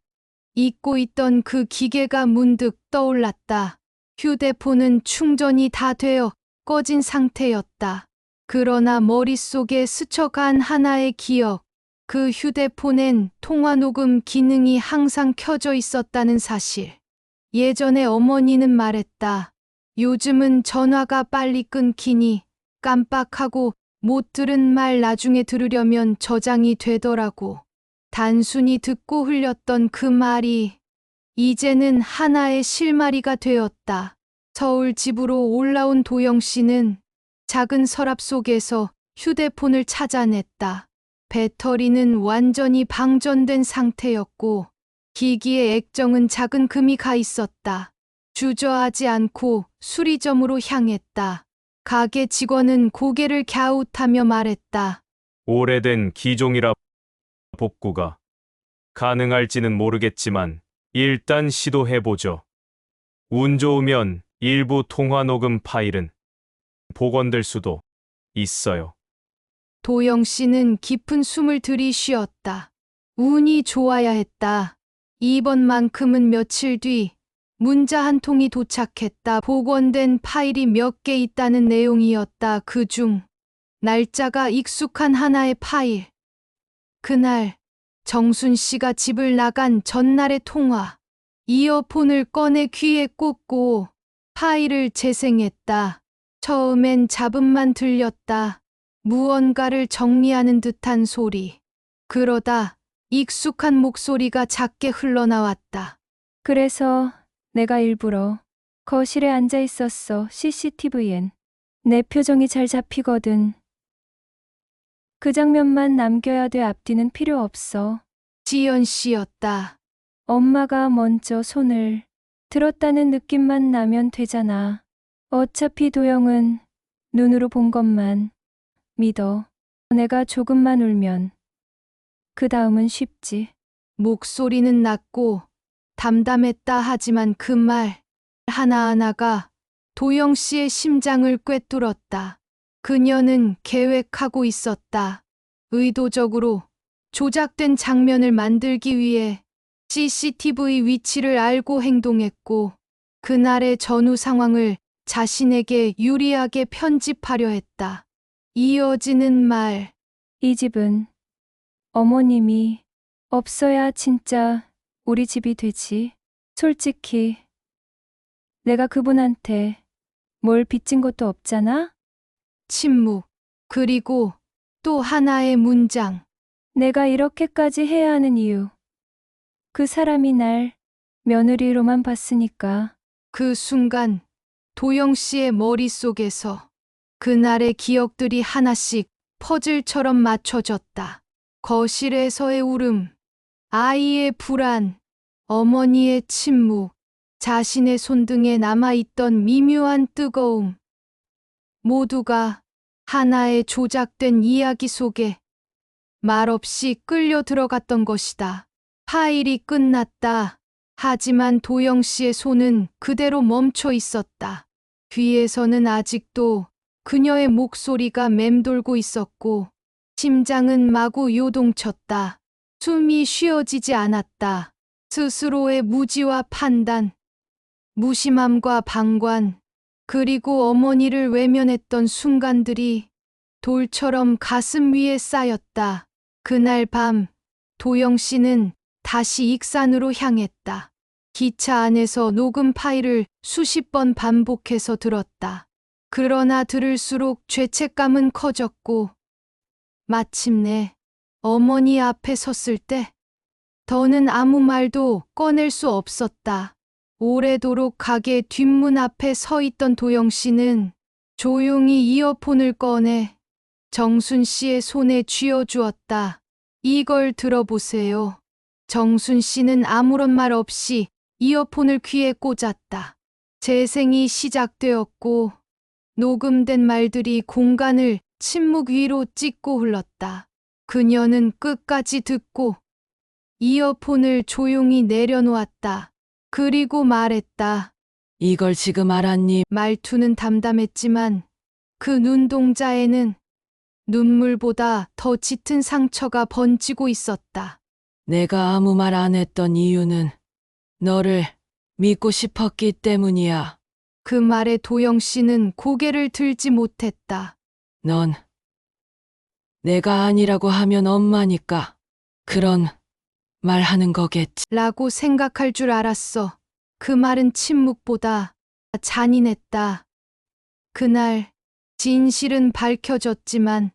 잊고 있던 그 기계가 문득 떠올랐다. 휴대폰은 충전이 다 되어 꺼진 상태였다. 그러나 머릿속에 스쳐간 하나의 기억. 그 휴대폰엔 통화 녹음 기능이 항상 켜져 있었다는 사실. 예전에 어머니는 말했다. 요즘은 전화가 빨리 끊기니 깜빡하고 못 들은 말 나중에 들으려면 저장이 되더라고. 단순히 듣고 흘렸던 그 말이 이제는 하나의 실마리가 되었다. 서울 집으로 올라온 도영 씨는 작은 서랍 속에서 휴대폰을 찾아냈다. 배터리는 완전히 방전된 상태였고 기기의 액정은 작은 금이 가 있었다. 주저하지 않고 수리점으로 향했다. 가게 직원은 고개를 갸웃하며 말했다. 오래된 기종이라 복구가 가능할지는 모르겠지만 일단 시도해보죠. 운 좋으면 일부 통화 녹음 파일은 복원될 수도 있어요. 도영 씨는 깊은 숨을 들이쉬었다. 운이 좋아야 했다. 이번만큼은 며칠 뒤 문자 한 통이 도착했다. 복원된 파일이 몇 개 있다는 내용이었다. 그중 날짜가 익숙한 하나의 파일. 그날 정순 씨가 집을 나간 전날의 통화. 이어폰을 꺼내 귀에 꽂고 파일을 재생했다. 처음엔 잡음만 들렸다. 무언가를 정리하는 듯한 소리. 그러다 익숙한 목소리가 작게 흘러나왔다. 그래서 내가 일부러 거실에 앉아 있었어. CCTV엔 내 표정이 잘 잡히거든. 그 장면만 남겨야 돼. 앞뒤는 필요 없어. 지연 씨였다. 엄마가 먼저 손을 들었다는 느낌만 나면 되잖아. 어차피 도영은 눈으로 본 것만 믿어. 내가 조금만 울면 그 다음은 쉽지. 목소리는 낮고 담담했다. 하지만 그 말 하나하나가 도영 씨의 심장을 꿰뚫었다. 그녀는 계획하고 있었다. 의도적으로 조작된 장면을 만들기 위해 CCTV 위치를 알고 행동했고, 그날의 전후 상황을 자신에게 유리하게 편집하려 했다. 이어지는 말. 이 집은 어머님이 없어야 진짜 우리 집이 되지. 솔직히 내가 그분한테 뭘 빚진 것도 없잖아? 침묵. 그리고 또 하나의 문장. 내가 이렇게까지 해야 하는 이유. 그 사람이 날 며느리로만 봤으니까. 그 순간 도영 씨의 머릿속에서 그날의 기억들이 하나씩 퍼즐처럼 맞춰졌다. 거실에서의 울음, 아이의 불안, 어머니의 침묵, 자신의 손등에 남아있던 미묘한 뜨거움. 모두가 하나의 조작된 이야기 속에 말없이 끌려 들어갔던 것이다. 파일이 끝났다. 하지만 도영 씨의 손은 그대로 멈춰 있었다. 귀에서는 아직도 그녀의 목소리가 맴돌고 있었고, 심장은 마구 요동쳤다. 숨이 쉬어지지 않았다. 스스로의 무지와 판단, 무심함과 방관, 그리고 어머니를 외면했던 순간들이 돌처럼 가슴 위에 쌓였다. 그날 밤, 도영 씨는 다시 익산으로 향했다. 기차 안에서 녹음 파일을 수십 번 반복해서 들었다. 그러나 들을수록 죄책감은 커졌고, 마침내 어머니 앞에 섰을 때 더는 아무 말도 꺼낼 수 없었다. 오래도록 가게 뒷문 앞에 서 있던 도영 씨는 조용히 이어폰을 꺼내 정순 씨의 손에 쥐어주었다. 이걸 들어보세요. 정순 씨는 아무런 말 없이 이어폰을 귀에 꽂았다. 재생이 시작되었고, 녹음된 말들이 공간을 침묵 위로 찍고 흘렀다. 그녀는 끝까지 듣고 이어폰을 조용히 내려놓았다. 그리고 말했다. 이걸 지금 알았니? 말투는 담담했지만 그 눈동자에는 눈물보다 더 짙은 상처가 번지고 있었다. 내가 아무 말 안 했던 이유는 너를 믿고 싶었기 때문이야. 그 말에 도영 씨는 고개를 들지 못했다. 넌 내가 아니라고 하면 엄마니까 그런 말 하는 거겠지. 라고 생각할 줄 알았어. 그 말은 침묵보다 잔인했다. 그날 진실은 밝혀졌지만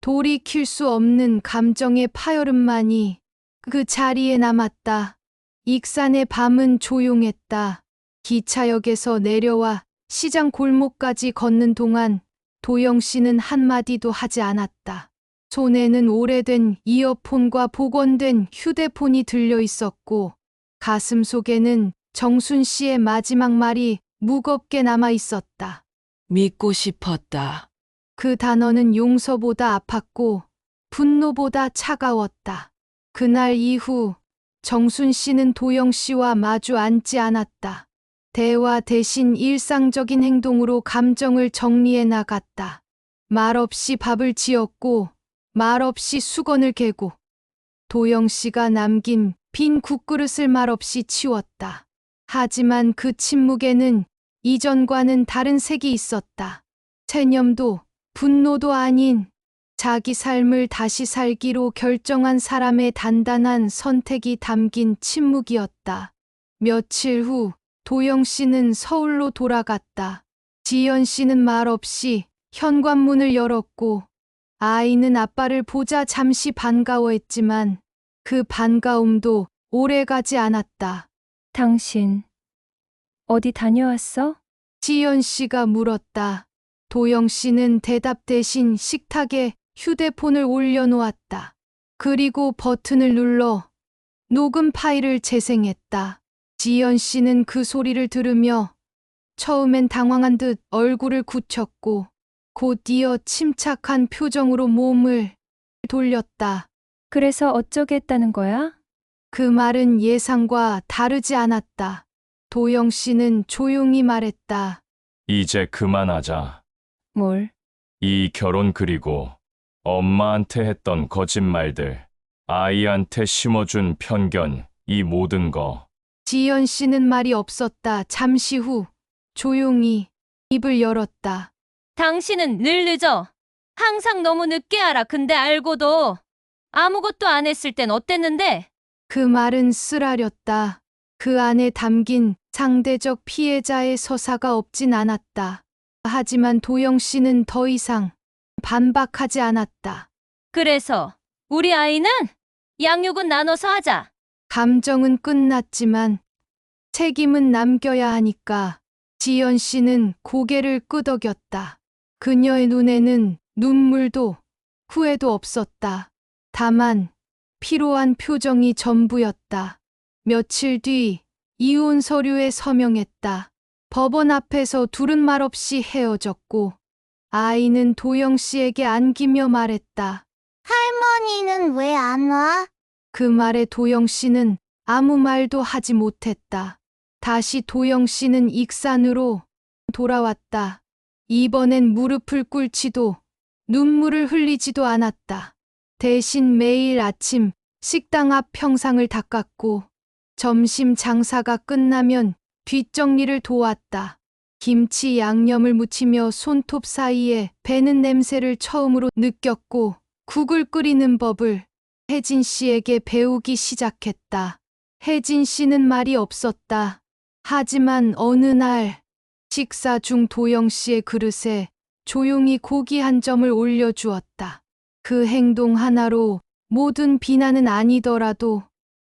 돌이킬 수 없는 감정의 파열음만이 그 자리에 남았다. 익산의 밤은 조용했다. 기차역에서 내려와 시장 골목까지 걷는 동안 도영 씨는 한마디도 하지 않았다. 손에는 오래된 이어폰과 복원된 휴대폰이 들려 있었고, 가슴 속에는 정순 씨의 마지막 말이 무겁게 남아 있었다. 믿고 싶었다. 그 단어는 용서보다 아팠고 분노보다 차가웠다. 그날 이후 정순 씨는 도영 씨와 마주 앉지 않았다. 대화 대신 일상적인 행동으로 감정을 정리해 나갔다. 말없이 밥을 지었고, 말없이 수건을 개고, 도영 씨가 남긴 빈 국그릇을 말없이 치웠다. 하지만 그 침묵에는 이전과는 다른 색이 있었다. 체념도 분노도 아닌 자기 삶을 다시 살기로 결정한 사람의 단단한 선택이 담긴 침묵이었다. 며칠 후 도영 씨는 서울로 돌아갔다. 지연 씨는 말없이 현관문을 열었고 아이는 아빠를 보자 잠시 반가워했지만 그 반가움도 오래가지 않았다. 당신, 어디 다녀왔어? 지연 씨가 물었다. 도영 씨는 대답 대신 식탁에 휴대폰을 올려놓았다. 그리고 버튼을 눌러 녹음 파일을 재생했다. 지연 씨는 그 소리를 들으며 처음엔 당황한 듯 얼굴을 굳혔고 곧 이어 침착한 표정으로 몸을 돌렸다. 그래서 어쩌겠다는 거야? 그 말은 예상과 다르지 않았다. 도영 씨는 조용히 말했다. 이제 그만하자. 뭘? 이 결혼 그리고 엄마한테 했던 거짓말들, 아이한테 심어준 편견, 이 모든 거. 지연 씨는 말이 없었다. 잠시 후 조용히 입을 열었다. 당신은 늘 늦어. 항상 너무 늦게 알아. 근데 알고도 아무것도 안 했을 땐 어땠는데? 그 말은 쓰라렸다. 그 안에 담긴 상대적 피해자의 서사가 없진 않았다. 하지만 도영 씨는 더 이상 반박하지 않았다. 그래서 우리 아이는 양육은 나눠서 하자. 감정은 끝났지만 책임은 남겨야 하니까 지연 씨는 고개를 끄덕였다. 그녀의 눈에는 눈물도 후회도 없었다. 다만 피로한 표정이 전부였다. 며칠 뒤 이혼 서류에 서명했다. 법원 앞에서 둘은 말없이 헤어졌고 아이는 도영 씨에게 안기며 말했다. 할머니는 왜 안 와? 그 말에 도영 씨는 아무 말도 하지 못했다. 다시 도영 씨는 익산으로 돌아왔다. 이번엔 무릎을 꿇지도 눈물을 흘리지도 않았다. 대신 매일 아침 식당 앞 평상을 닦았고 점심 장사가 끝나면 뒷정리를 도왔다. 김치 양념을 무치며 손톱 사이에 배는 냄새를 처음으로 느꼈고 국을 끓이는 법을 혜진 씨에게 배우기 시작했다. 혜진 씨는 말이 없었다. 하지만 어느 날 식사 중 도영 씨의 그릇에 조용히 고기 한 점을 올려주었다. 그 행동 하나로 모든 비난은 아니더라도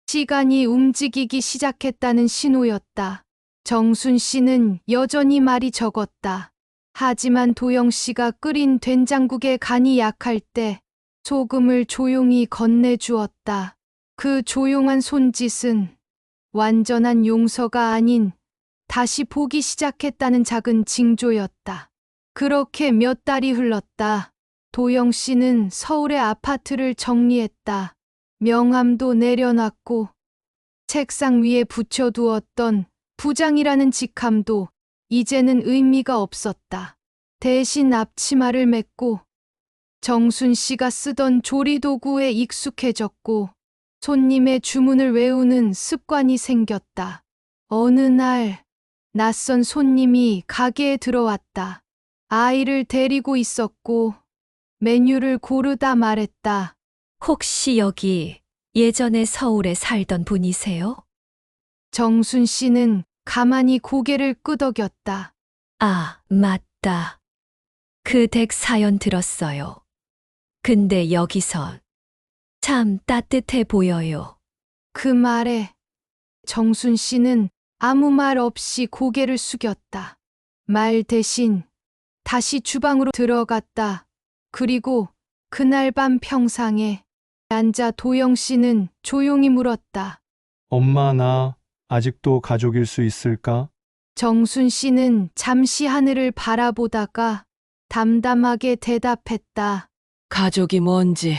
시간이 움직이기 시작했다는 신호였다. 정순 씨는 여전히 말이 적었다. 하지만 도영 씨가 끓인 된장국에 간이 약할 때 소금을 조용히 건네주었다. 그 조용한 손짓은 완전한 용서가 아닌 다시 보기 시작했다는 작은 징조였다. 그렇게 몇 달이 흘렀다. 도영 씨는 서울의 아파트를 정리했다. 명함도 내려놨고 책상 위에 붙여두었던 부장이라는 직함도 이제는 의미가 없었다. 대신 앞치마를 맺고 정순 씨가 쓰던 조리도구에 익숙해졌고 손님의 주문을 외우는 습관이 생겼다. 어느 날 낯선 손님이 가게에 들어왔다. 아이를 데리고 있었고 메뉴를 고르다 말했다. 혹시 여기 예전에 서울에 살던 분이세요? 정순 씨는 가만히 고개를 끄덕였다. 아, 맞다. 그 댁 사연 들었어요. 근데 여기선 참 따뜻해 보여요. 그 말에 정순 씨는 아무 말 없이 고개를 숙였다. 말 대신 다시 주방으로 들어갔다. 그리고 그날 밤 평상에 앉아 도영 씨는 조용히 물었다. 엄마, 나 아직도 가족일 수 있을까? 정순 씨는 잠시 하늘을 바라보다가 담담하게 대답했다. 가족이 뭔지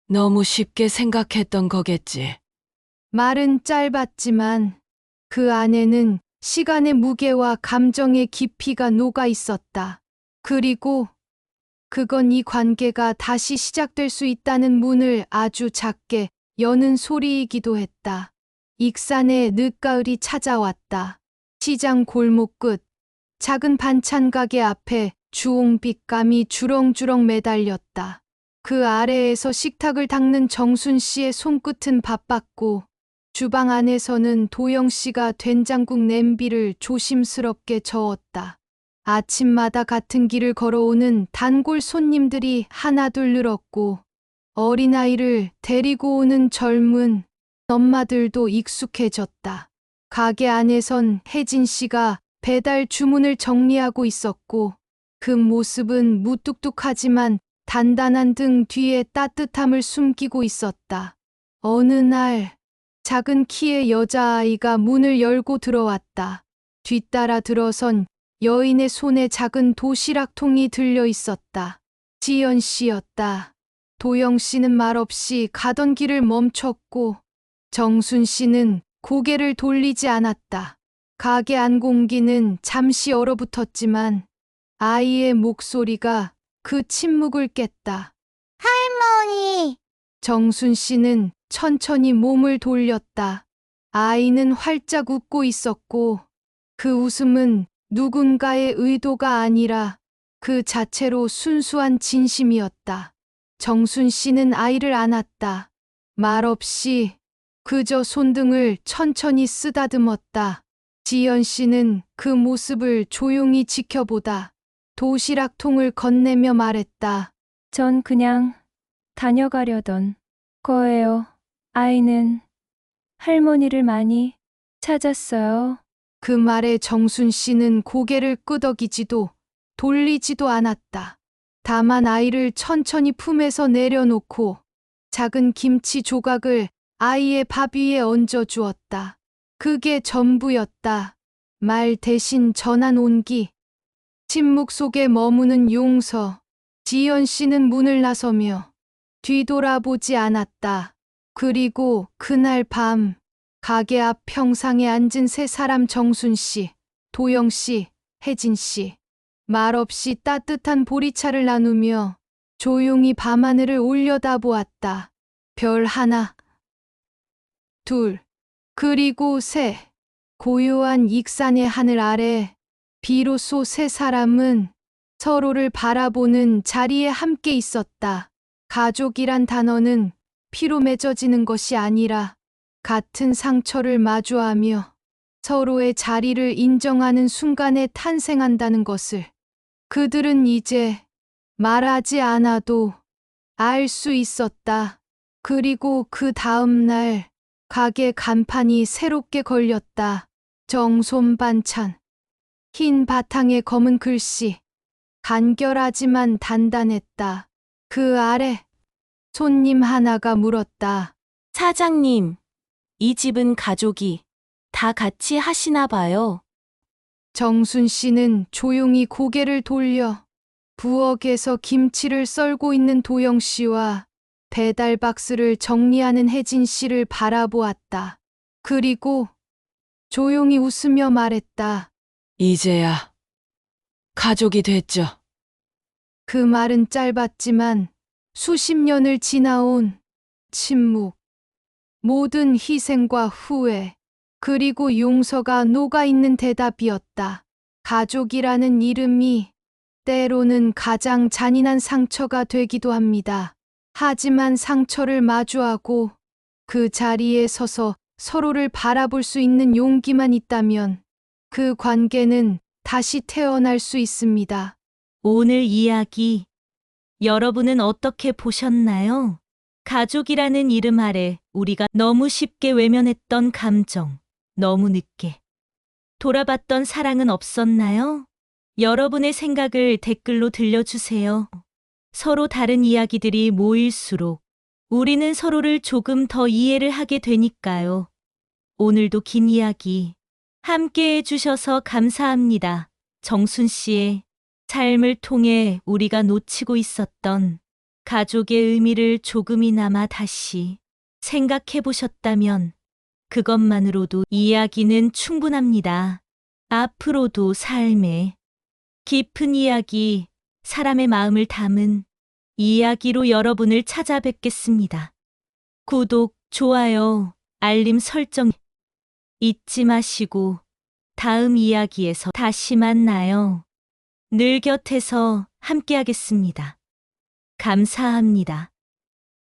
너무 쉽게 생각했던 거겠지. 말은 짧았지만 그 안에는 시간의 무게와 감정의 깊이가 녹아 있었다. 그리고 그건 이 관계가 다시 시작될 수 있다는 문을 아주 작게 여는 소리이기도 했다. 익산의 늦가을이 찾아왔다. 시장 골목 끝 작은 반찬 가게 앞에 주홍빛감이 주렁주렁 매달렸다. 그 아래에서 식탁을 닦는 정순 씨의 손끝은 바빴고 주방 안에서는 도영 씨가 된장국 냄비를 조심스럽게 저었다. 아침마다 같은 길을 걸어오는 단골 손님들이 하나둘 늘었고 어린아이를 데리고 오는 젊은 엄마들도 익숙해졌다. 가게 안에선 혜진 씨가 배달 주문을 정리하고 있었고 그 모습은 무뚝뚝하지만 단단한 등 뒤에 따뜻함을 숨기고 있었다. 어느 날 작은 키의 여자아이가 문을 열고 들어왔다. 뒤따라 들어선 여인의 손에 작은 도시락통이 들려 있었다. 지연 씨였다. 도영 씨는 말없이 가던 길을 멈췄고 정순 씨는 고개를 돌리지 않았다. 가게 안 공기는 잠시 얼어붙었지만 아이의 목소리가 그 침묵을 깼다. 할머니, 정순 씨는 천천히 몸을 돌렸다. 아이는 활짝 웃고 있었고 그 웃음은 누군가의 의도가 아니라 그 자체로 순수한 진심이었다. 정순 씨는 아이를 안았다. 말없이 그저 손등을 천천히 쓰다듬었다. 지연 씨는 그 모습을 조용히 지켜보다 도시락통을 건네며 말했다. 전 그냥 다녀가려던 거예요. 아이는 할머니를 많이 찾았어요. 그 말에 정순 씨는 고개를 끄덕이지도 돌리지도 않았다. 다만 아이를 천천히 품에서 내려놓고 작은 김치 조각을 아이의 밥 위에 얹어 주었다. 그게 전부였다. 말 대신 전한 온기. 침묵 속에 머무는 용서. 지연 씨는 문을 나서며 뒤돌아보지 않았다. 그리고 그날 밤 가게 앞 평상에 앉은 세 사람 정순 씨, 도영 씨, 혜진 씨. 말없이 따뜻한 보리차를 나누며 조용히 밤하늘을 올려다보았다. 별 하나, 둘, 그리고 셋. 고요한 익산의 하늘 아래 비로소 세 사람은 서로를 바라보는 자리에 함께 있었다. 가족이란 단어는 피로 맺어지는 것이 아니라 같은 상처를 마주하며 서로의 자리를 인정하는 순간에 탄생한다는 것을 그들은 이제 말하지 않아도 알 수 있었다. 그리고 그 다음 날 가게 간판이 새롭게 걸렸다. 정솜 반찬. 흰 바탕에 검은 글씨. 간결하지만 단단했다. 그 아래 손님 하나가 물었다. 사장님, 이 집은 가족이 다 같이 하시나 봐요. 정순 씨는 조용히 고개를 돌려 부엌에서 김치를 썰고 있는 도영 씨와 배달 박스를 정리하는 혜진 씨를 바라보았다. 그리고 조용히 웃으며 말했다. 이제야 가족이 됐죠. 그 말은 짧았지만 수십 년을 지나온 침묵, 모든 희생과 후회, 그리고 용서가 녹아있는 대답이었다. 가족이라는 이름이 때로는 가장 잔인한 상처가 되기도 합니다. 하지만 상처를 마주하고 그 자리에 서서 서로를 바라볼 수 있는 용기만 있다면 그 관계는 다시 태어날 수 있습니다. 오늘 이야기 여러분은 어떻게 보셨나요? 가족이라는 이름 아래 우리가 너무 쉽게 외면했던 감정, 너무 늦게 돌아봤던 사랑은 없었나요? 여러분의 생각을 댓글로 들려주세요. 서로 다른 이야기들이 모일수록 우리는 서로를 조금 더 이해를 하게 되니까요. 오늘도 긴 이야기 함께 해주셔서 감사합니다. 정순 씨의 삶을 통해 우리가 놓치고 있었던 가족의 의미를 조금이나마 다시 생각해 보셨다면 그것만으로도 이야기는 충분합니다. 앞으로도 삶의 깊은 이야기, 사람의 마음을 담은 이야기로 여러분을 찾아뵙겠습니다. 구독, 좋아요, 알림 설정 잊지 마시고 다음 이야기에서 다시 만나요. 늘 곁에서 함께하겠습니다. 감사합니다.